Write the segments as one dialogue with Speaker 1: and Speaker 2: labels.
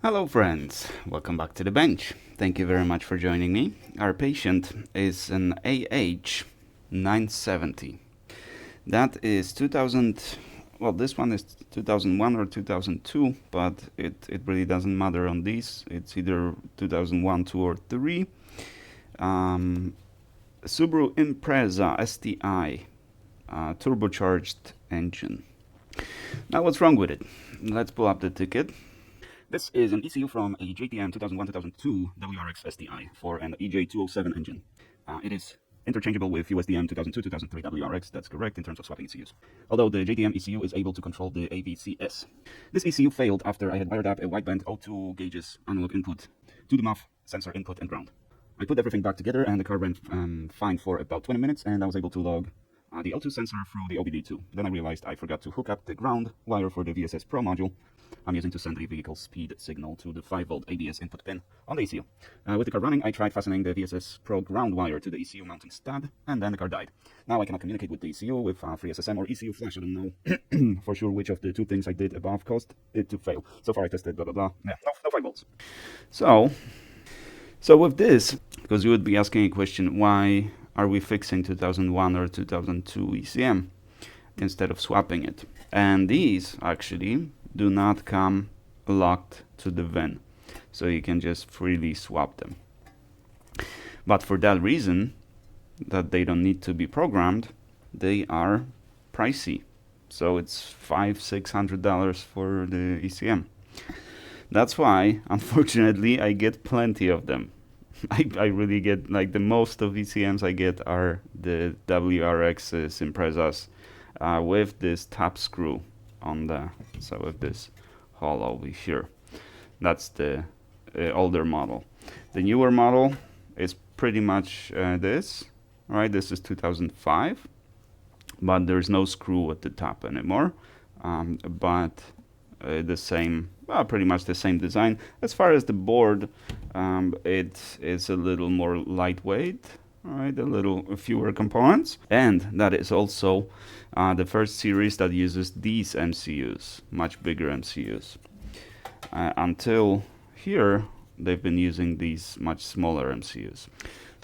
Speaker 1: Hello friends, welcome back to the bench. Thank you very much for joining me. Our patient is an AH 970. That is 2000, well this one is 2001 or 2002, but it really doesn't matter on these. It's either 2001, 2 or 3. Subaru Impreza STI, turbocharged engine. Now what's wrong with it? Let's pull up the ticket. This is an ECU from a JTM 2001-2002 WRX STI for an EJ207 engine. It is interchangeable with USDM 2002-2003 WRX, that's correct in terms of swapping ECUs. Although the JTM ECU is able to control the AVCS. This ECU failed after I had wired up a wideband O2 gauges analog input to the MUF sensor input and ground. I put everything back together and the car ran fine for about 20 minutes and I was able to log the O2 sensor through the OBD2. Then I realized I forgot to hook up the ground wire for the VSS Pro module I'm using to send a vehicle speed signal to the 5V ABS input pin on the ECU. With the car running, I tried fastening the VSS Pro ground wire to the ECU mounting stud, and then the car died. Now I cannot communicate with the ECU with FreeSSM or ECU flash. I don't know for sure which of the two things I did above caused it to fail. So far I tested blah blah blah. Yeah, no 5V. So with this, because you would be asking a question, why are we fixing 2001 or 2002 ECM instead of swapping it? And these actually do not come locked to the VIN, so you can just freely swap them. But for that reason, that they don't need to be programmed, they are pricey. So it's $500–600 for the ECM. That's why, unfortunately, I get plenty of them. I really get, like, the most of ECMs I get are the WRXs, Imprezas, with this tap screw on the, so with this hole over here. That's the older model. The newer model is pretty much this, right? This is 2005, but there's no screw at the top anymore. But the same, well, pretty much the same design. As far as the board, it is a little more lightweight, right? A little fewer components, and that is also the first series that uses these MCUs, much bigger MCUs. Until here, they've been using these much smaller MCUs.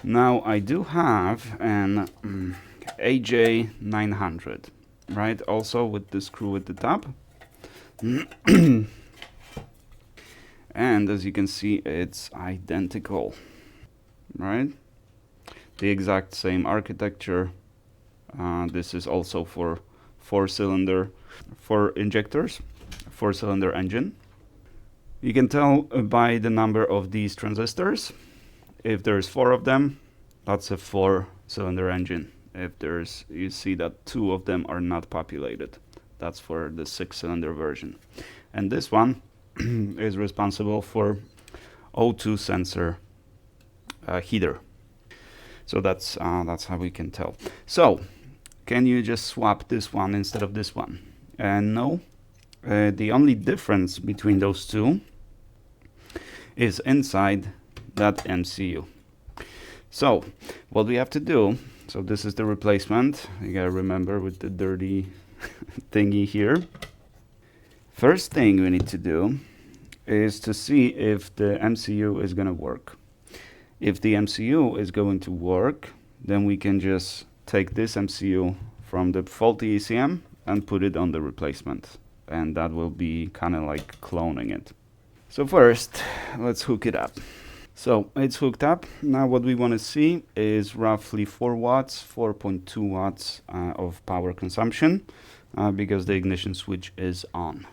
Speaker 1: Now I do have an AJ 900, right? Also with the screw at the top. And as you can see, it's identical, right? The exact same architecture. This is also for 4-cylinder, 4 injectors, 4-cylinder engine. You can tell by the number of these transistors. If there's 4 of them, that's a 4-cylinder engine. If there's, you see that 2 of them are not populated. That's for the 6-cylinder version. And this one is responsible for O2 sensor heater. So that's how we can tell. So can you just swap this one instead of this one? No. The only difference between those two is inside that MCU. So what we have to do, so this is the replacement. You gotta remember with the dirty thingy here. First thing we need to do is to see if the MCU is gonna work. If the MCU is going to work, then we can just take this MCU from the faulty ECM and put it on the replacement. And that will be kind of like cloning it. So first, let's hook it up. So it's hooked up. Now what we want to see is roughly 4 watts, 4.2 watts of power consumption because the ignition switch is on.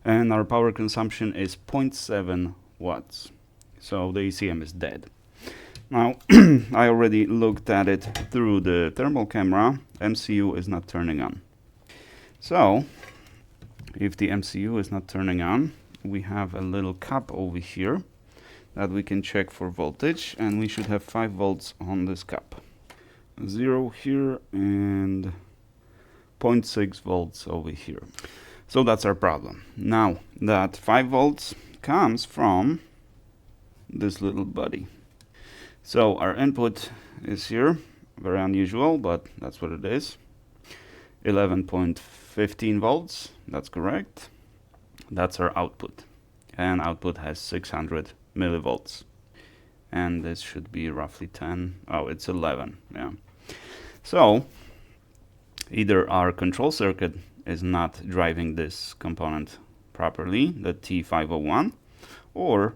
Speaker 1: And our power consumption is 0.7 watts. So the ECM is dead. Now, I already looked at it through the thermal camera. MCU is not turning on. So, if the MCU is not turning on, we have a little cap over here that we can check for voltage, and we should have 5 volts on this cap. 0 here and 0.6 volts over here. So that's our problem. Now, that 5 volts comes from this little buddy. So our input is here, very unusual, but that's what it is. 11.15 volts, that's correct. That's our output. and output has 600 millivolts. And this should be roughly 10. Oh, it's 11. Yeah. So either our control circuit is not driving this component properly, the T501, or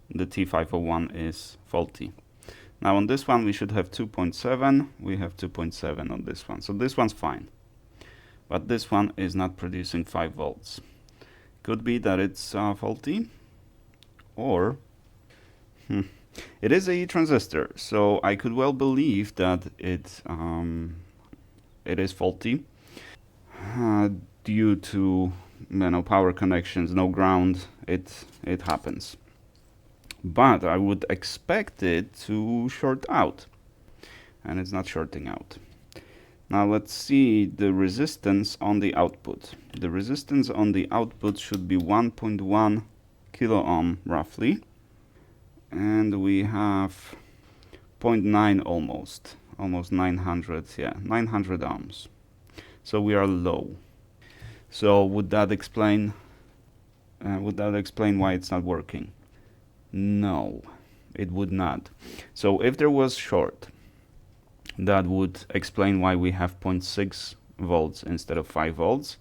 Speaker 1: the T501 is faulty. Now on this one we should have 2.7. We have 2.7 on this one. So this one's fine. But this one is not producing 5 volts. Could be that it's faulty, or it is a E transistor, so I could well believe that it is faulty due to power connections, no ground. It happens, but I would expect it to short out, and it's not shorting out. Now let's see the resistance on the output. The resistance on the output should be 1.1 kilo ohm roughly, and we have 0.9 almost 900, yeah, 900 ohms. So we are low. So would that explain why it's not working? No, it would not. So if there was short, that would explain why we have 0.6 volts instead of 5 volts,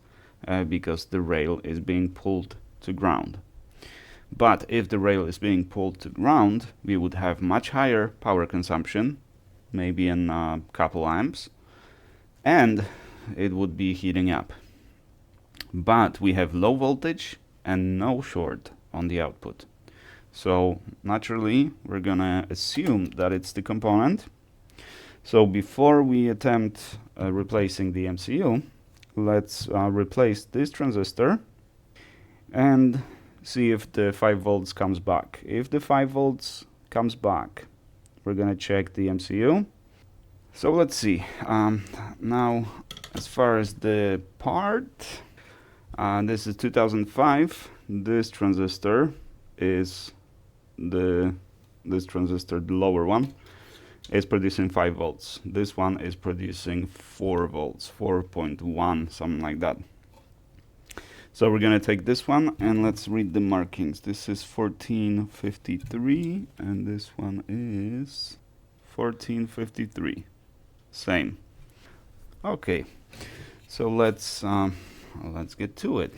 Speaker 1: because the rail is being pulled to ground. But if the rail is being pulled to ground, we would have much higher power consumption, maybe in a couple amps, and it would be heating up. But we have low voltage and no short on the output. So naturally, we're gonna assume that it's the component. So before we attempt replacing the MCU, let's replace this transistor and see if the 5 volts comes back. If the 5 volts comes back, we're gonna check the MCU. So let's see. Now, as far as the part, this is 2005. This transistor is the lower one, is producing 5 volts. This one is producing 4 volts, 4.1, something like that. So we're going to take this one and let's read the markings. This is 1453 and this one is 1453. Same. Okay, so let's get to it.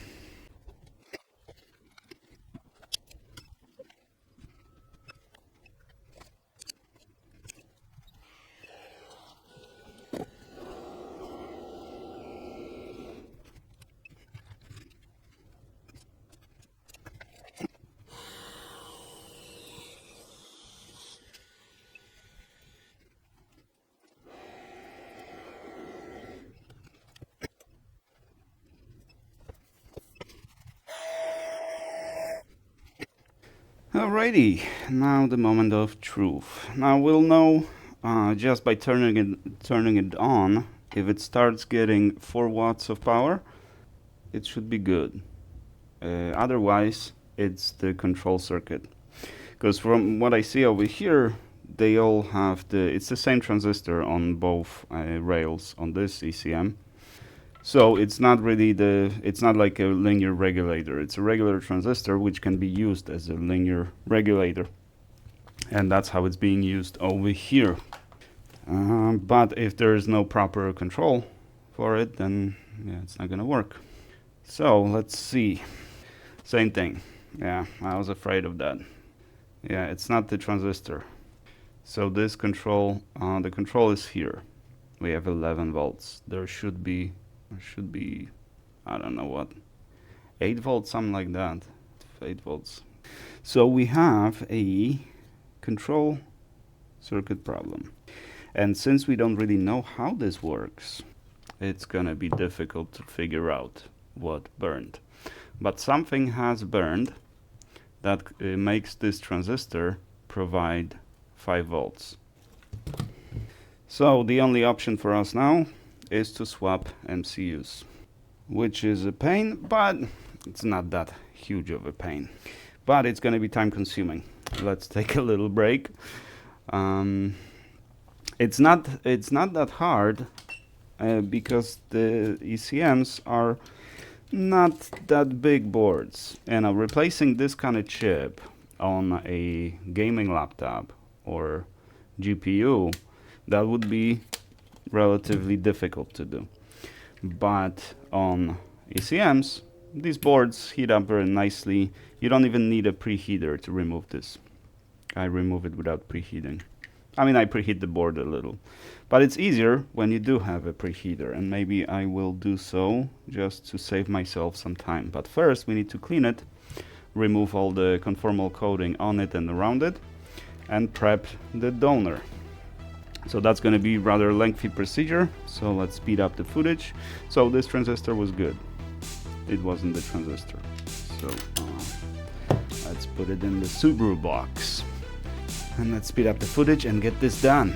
Speaker 1: Alrighty, now the moment of truth. Now we'll know just by turning it on. If it starts getting 4 watts of power, it should be good. Otherwise, it's the control circuit. Because from what I see over here, they all have it's the same transistor on both rails on this ECM. So it's not really it's not like a linear regulator. It's a regular transistor which can be used as a linear regulator. And that's how it's being used over here. But if there is no proper control for it, then yeah, it's not gonna work. So let's see. Same thing. Yeah, I was afraid of that. Yeah, it's not the transistor. So this control, the control is here. We have 11 volts. There should be, I don't know what, 8 volts, something like that. 8 volts. So we have a control circuit problem. And since we don't really know how this works, it's gonna be difficult to figure out what burned. But something has burned that makes this transistor provide 5 volts. So the only option for us now is to swap MCUs, which is a pain, but it's not that huge of a pain. But it's going to be time consuming. Let's take a little break. It's not that hard because the ECMs are not that big boards. And replacing this kind of chip on a gaming laptop or GPU, that would be relatively difficult to do. But on ECMs, these boards heat up very nicely. You don't even need a preheater to remove this. I remove it without preheating. I mean, I preheat the board a little. But it's easier when you do have a preheater, and maybe I will do so just to save myself some time. But first, we need to clean it, remove all the conformal coating on it and around it, and prep the donor. So that's going to be rather lengthy procedure, so let's speed up the footage. So this transistor was good. It wasn't the transistor. So let's put it in the Subaru box. And let's speed up the footage and get this done.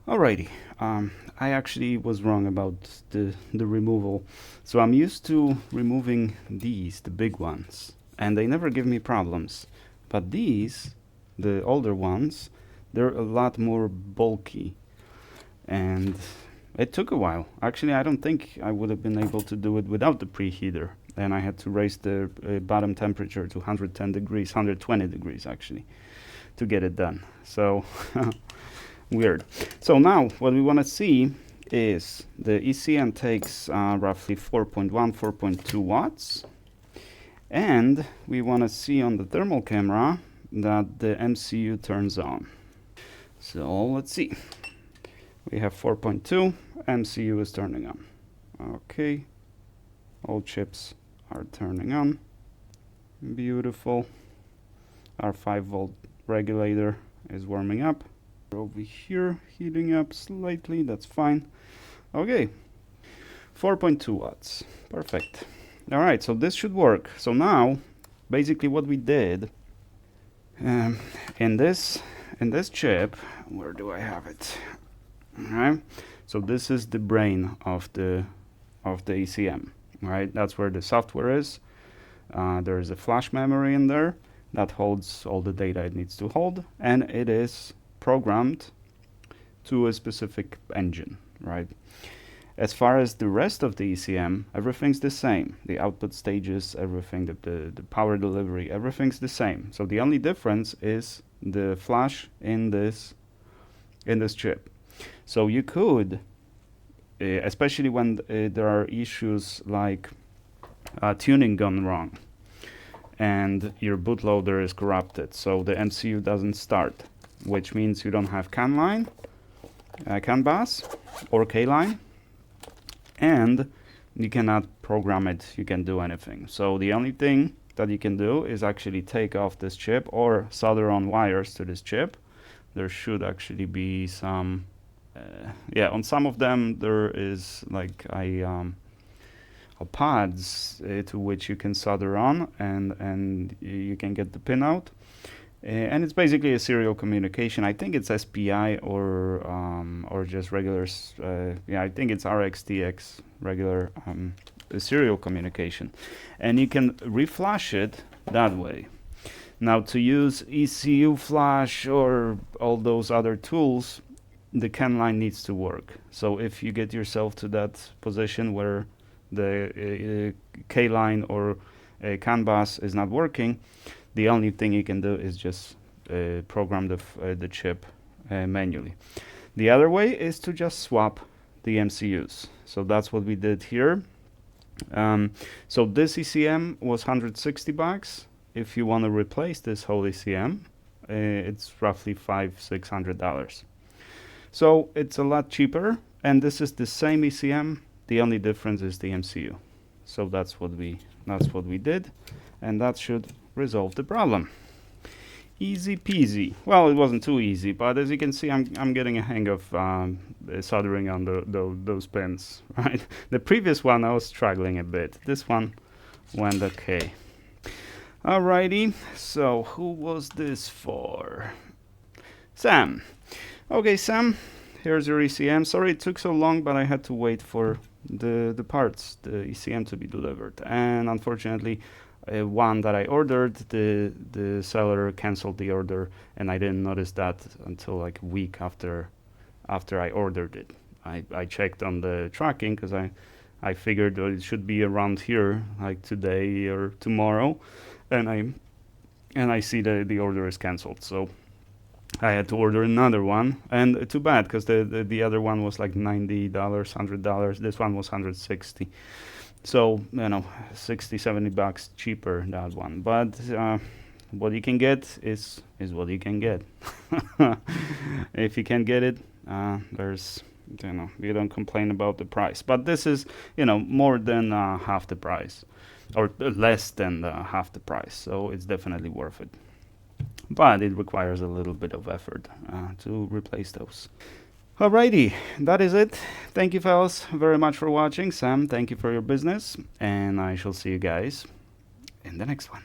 Speaker 1: Alrighty, I actually was wrong about the removal. So I'm used to removing these, the big ones, and they never give me problems. But these, the older ones, they're a lot more bulky. And it took a while. Actually, I don't think I would have been able to do it without the preheater. And I had to raise the bottom temperature to 110 degrees, 120 degrees actually, to get it done. So weird. So now what we want to see is the ECM takes roughly 4.1, 4.2 watts. And we want to see on the thermal camera that the MCU turns on. So let's see. We have 4.2, MCU is turning on. Okay, all chips are turning on. Beautiful. Our 5-volt regulator is warming up. Over here, heating up slightly, that's fine. Okay, 4.2 watts, perfect. All right, so this should work. So now, basically what we did, in this chip, where do I have it? All right, so this is the brain of the ECM, right? That's where the software is. There is a flash memory in there that holds all the data it needs to hold, and it is programmed to a specific engine, right? As far as the rest of the ECM, everything's the same. The output stages, everything, the power delivery, everything's the same. So the only difference is the flash in this chip. So you could, especially when there are issues like tuning gone wrong and your bootloader is corrupted, so the MCU doesn't start, which means you don't have CAN line, CAN bus, or K line, and you cannot program it, you can do anything. So the only thing that you can do is actually take off this chip or solder on wires to this chip. There should actually be some, yeah, on some of them there is like pads to which you can solder on, and you can get the pin out. And it's basically a serial communication. I think it's SPI or just regular. Yeah, I think it's RxTX regular serial communication, and you can reflash it that way. Now, to use ECU flash or all those other tools, the CAN line needs to work. So if you get yourself to that position where the K line or CAN bus is not working, the only thing you can do is just program the chip manually. The other way is to just swap the MCUs. So that's what we did here. So this ECM was $160. If you want to replace this whole ECM, it's roughly $500-600. So it's a lot cheaper, and this is the same ECM. The only difference is the MCU. So that's what we did, and that should resolve the problem. Easy peasy. Well, it wasn't too easy, but as you can see, I'm getting a hang of soldering on those pins. Right. The previous one I was struggling a bit. This one went okay. Alrighty. So who was this for? Sam. Okay, Sam. Here's your ECM. Sorry it took so long, but I had to wait for the parts, the ECM, to be delivered, and unfortunately one that I ordered, the seller canceled the order, and I didn't notice that until like a week after I ordered it. I checked on the tracking because I figured it should be around here like today or tomorrow, and I see the order is canceled, so I had to order another one, and too bad because the other one was like $90, $100. This one was $160. So, you know, $60-70 cheaper, that one. But what you can get is what you can get. If you can get it, there's, you know, you don't complain about the price. But this is, you know, more than half the price, or less than half the price. So it's definitely worth it. But it requires a little bit of effort to replace those. Alrighty, that is it. Thank you, fellas, very much for watching. Sam, thank you for your business, and I shall see you guys in the next one.